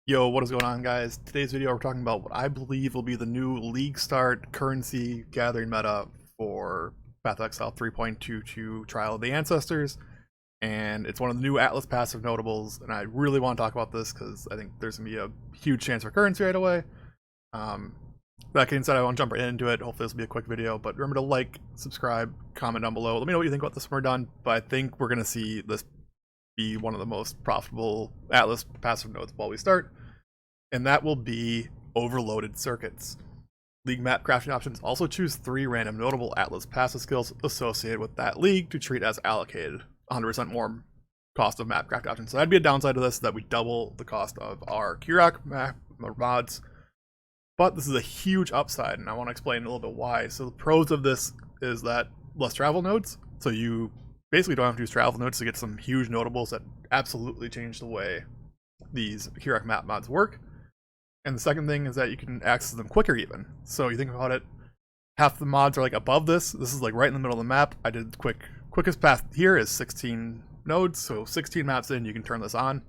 Yo, what is going on, guys? Today's video we're talking about what I believe will be the new league start currency gathering meta for Path of Exile 3.22 Trial of the Ancestors, and it's one of the new Atlas passive notables, and I really want to talk about this because I think there's going to be a huge chance for currency right away. That being said, I want to jump right into it. Hopefully this will be a quick video, but remember to like, subscribe, comment down below. Let me know what you think about this when we're done, but I think we're going to see this be one of the most profitable Atlas passive nodes while we start, and that will be overloaded circuits. League map crafting options also choose 3 random notable Atlas passive skills associated with that league to treat as allocated, 100% more cost of map craft options. So that'd be a downside to this, that we double the cost of our Kirok map mods. But this is a huge upside, and I want to explain a little bit why. So the pros of this is that less travel nodes, so you basically don't have to use travel nodes to get some huge notables that absolutely change the way these Kirok map mods work. And the second thing is that you can access them quicker even. So you think about it, half the mods are like above this. This is like right in the middle of the map. I did quickest path here is 16 nodes, so 16 maps in you can turn this on.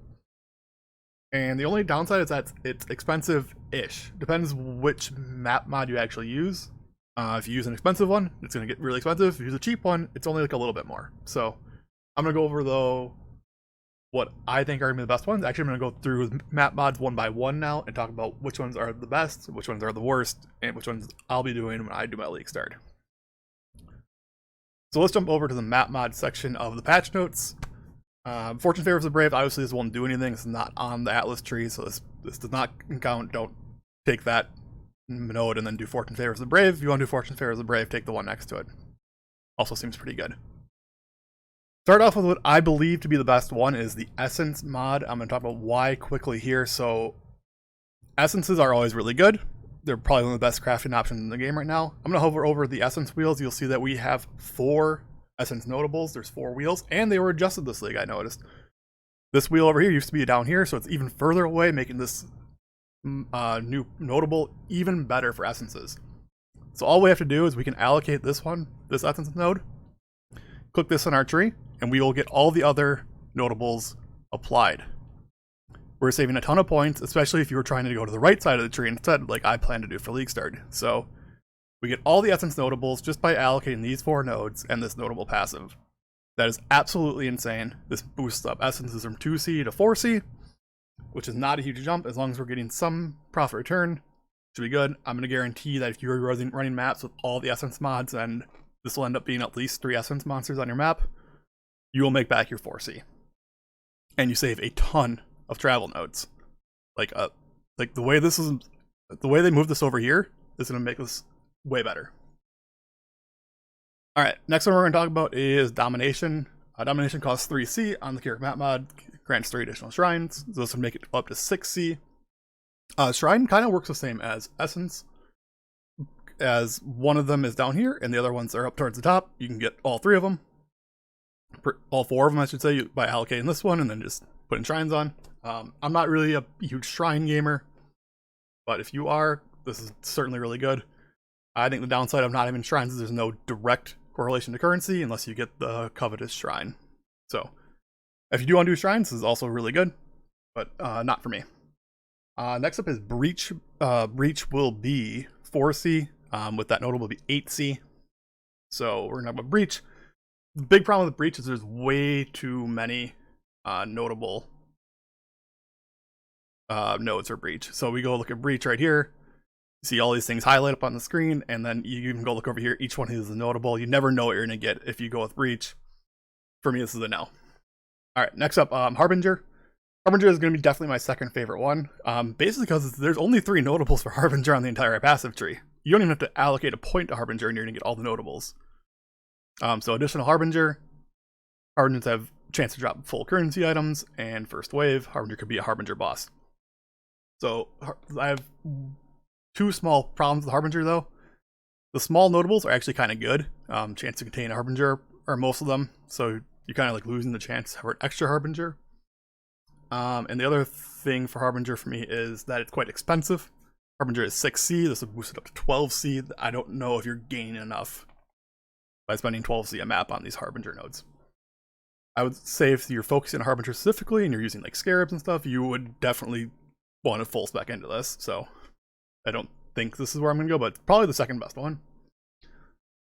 And the only downside is that it's expensive-ish. Depends which map mod you actually use. If you use an expensive one, it's going to get really expensive. If you use a cheap one, it's only like a little bit more. So I'm going to go over, though, what I think are going to be the best ones. Actually, I'm going to go through map mods one by one now and talk about which ones are the best, which ones are the worst, and which ones I'll be doing when I do my league start. So let's jump over to the map mod section of the patch notes. Fortune Favors the Brave, obviously this won't do anything. It's not on the Atlas tree, so this does not count. Don't take that node and then do Fortune Favors the Brave. If you want to do Fortune Favors the Brave, take the one next to it. Also seems pretty good. Start off with what I believe to be the best one is the Essence mod. I'm going to talk about why quickly here. So Essences are always really good. They're probably one of the best crafting options in the game right now. I'm going to hover over the Essence wheels. You'll see that we have 4 Essence notables. There's 4 wheels, and they were adjusted this league, I noticed. This wheel over here used to be down here, so it's even further away, making this new notable even better for Essences. So all we have to do is we can allocate this one, this Essence node, click this on our tree, and we will get all the other notables applied. We're saving a ton of points, especially if you were trying to go to the right side of the tree instead, like I plan to do for League Start. So we get all the Essence notables just by allocating these 4 nodes and this notable passive. That is absolutely insane. This boosts up Essences from 2C to 4C, which is not a huge jump. As long as we're getting some profit return, should be good. I'm going to guarantee that if you're running maps with all the Essence mods, and this will end up being at least 3 Essence monsters on your map, you will make back your 4C. And you save a ton of travel nodes. Like the way they move this over here is going to make this way better. Alright, next one we're going to talk about is Domination. Domination costs 3C on the Kirok map mod, grants 3 additional shrines, so this would make it up to 6C. Shrine kind of works the same as Essence, as one of them is down here and the other ones are up towards the top. You can get all 3 of them, all 4 of them I should say, by allocating this one and then just putting shrines on. I'm not really a huge shrine gamer, but if you are, this is certainly really good. I think the downside of not having shrines is there's no direct correlation to currency unless you get the covetous shrine. So if you do want to do shrines, this is also really good, but not for me. Next up is Breach. Breach will be 4C, with that notable will be 8C. So we're going to talk about Breach. The big problem with Breach is there's way too many notable nodes for Breach. So we go look at Breach right here. See all these things highlight up on the screen, and then you can go look over here. Each one is a notable. You never know what you're going to get if you go with Breach. For me, this is a no. Alright, next up, Harbinger. Harbinger is going to be definitely my second favorite one. Basically because there's only 3 notables for Harbinger on the entire passive tree. You don't even have to allocate a point to Harbinger, and you're going to get all the notables. So additional Harbinger. Harbingers have a chance to drop full currency items, and first wave, Harbinger could be a Harbinger boss. So I have 2 small problems with Harbinger though. The small notables are actually kind of good. Chance to contain a Harbinger are most of them, so you're kind of like losing the chance for an extra Harbinger. And the other thing for Harbinger for me is that it's quite expensive. Harbinger is 6C, this will boost it up to 12C. I don't know if you're gaining enough by spending 12C a map on these Harbinger nodes. I would say if you're focusing on Harbinger specifically and you're using like Scarabs and stuff, you would definitely want to full spec into this, so I don't think this is where I'm going to go, but probably the second best one.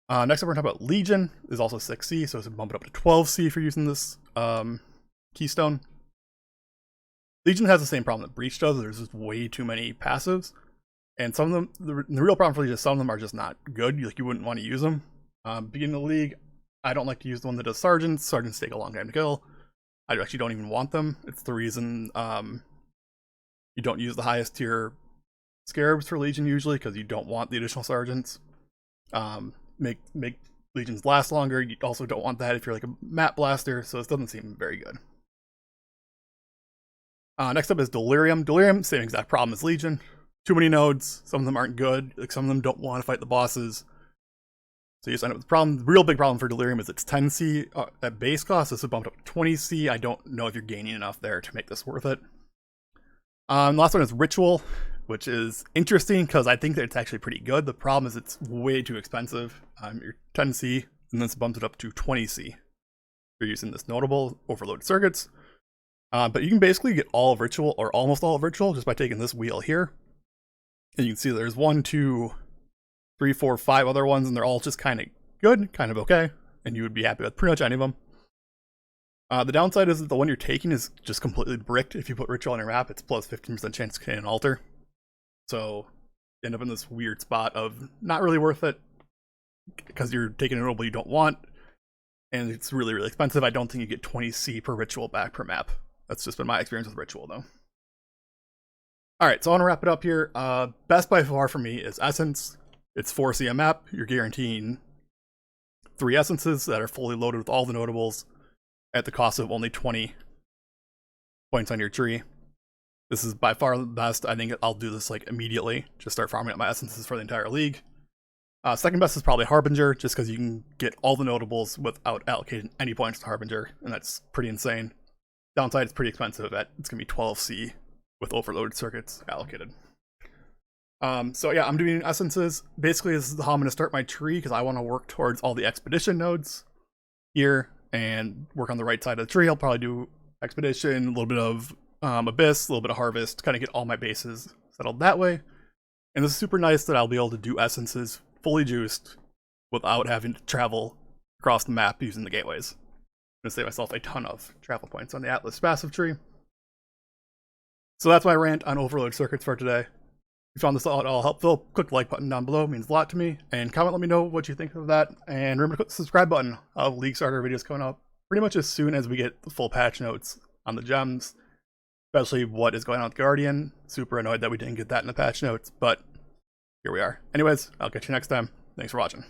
Next up, we're going to talk about Legion. Is also 6C, so it's bump it up to 12C if you're using this keystone. Legion has the same problem that Breach does. There's just way too many passives, and some of them, the real problem for Legion is some of them are just not good. You wouldn't want to use them. Beginning of the league, I don't like to use the one that does Sergeants. Sergeants take a long time to kill. I actually don't even want them. It's the reason you don't use the highest tier Scarabs for Legion usually, because you don't want the additional Sergeants. Make Legions last longer. You also don't want that if you're like a map blaster, so this doesn't seem very good. Next up is Delirium. Delirium, same exact problem as Legion. Too many nodes. Some of them aren't good. Like, some of them don't want to fight the bosses. So you just end up with the problem. The real big problem for Delirium is it's 10C at base cost. This is bumped up to 20C. I don't know if you're gaining enough there to make this worth it. The last one is Ritual, which is interesting because I think that it's actually pretty good. The problem is it's way too expensive. You're 10C, and then it's bumped it up to 20C. You're using this notable overloaded circuits. But you can basically get all of Ritual, or almost all of Ritual, just by taking this wheel here. And you can see there's 1, 2, 3, 4, 5 other ones, and they're all just kind of good, kind of okay, and you would be happy with pretty much any of them. The downside is that the one you're taking is just completely bricked. If you put Ritual on your map, it's plus 15% chance to hit an altar. So you end up in this weird spot of not really worth it, because you're taking a notable you don't want, and it's really, really expensive. I don't think you get 20C per Ritual back per map. That's just been my experience with Ritual, though. Alright, so I want to wrap it up here. Best by far for me is Essence. It's 4C a map. You're guaranteeing 3 Essences that are fully loaded with all the notables at the cost of only 20 points on your tree. This is by far the best. I think I'll do this like immediately. Just start farming up my Essences for the entire league. Second best is probably Harbinger, just because you can get all the notables without allocating any points to Harbinger, and that's pretty insane. Downside, it's pretty expensive. It's going to be 12C with overloaded circuits allocated. So yeah, I'm doing Essences. Basically, this is how I'm going to start my tree, because I want to work towards all the Expedition nodes here and work on the right side of the tree. I'll probably do Expedition, a little bit of Abyss, a little bit of Harvest, kind of get all my bases settled that way. And this is super nice that I'll be able to do Essences fully juiced without having to travel across the map using the gateways. I'm going to save myself a ton of travel points on the Atlas passive tree. So that's my rant on overload circuits for today. If you found this at all helpful, click the like button down below. It means a lot to me. And comment, let me know what you think of that. And remember to click the subscribe button. I'll have League Starter videos coming up pretty much as soon as we get the full patch notes on the gems. Especially what is going on with Guardian. Super annoyed that we didn't get that in the patch notes, but here we are. Anyways, I'll catch you next time. Thanks for watching.